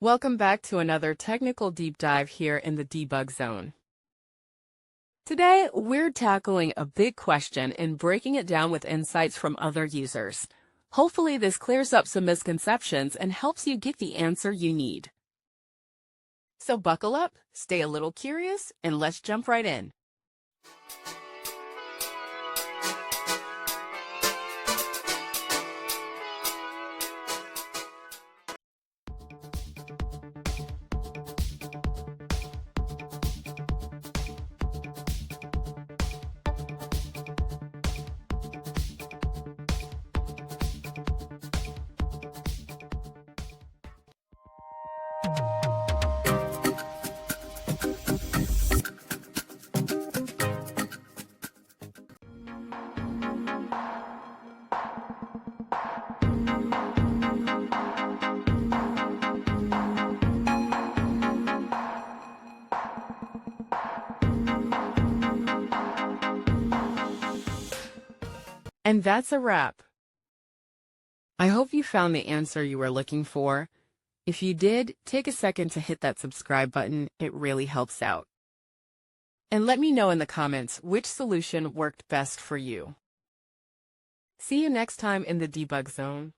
Welcome back to another technical deep dive here in the debug zone. Today, we're tackling a big question and breaking it down with insights from other users. Hopefully, this clears up some misconceptions and helps you get the answer you need. So buckle up, stay a little curious, and let's jump right in. And that's a wrap. I hope you found the answer you were looking for. If you did, take a second to hit that subscribe button. It really helps out. And let me know in the comments which solution worked best for you. See you next time in the debug zone.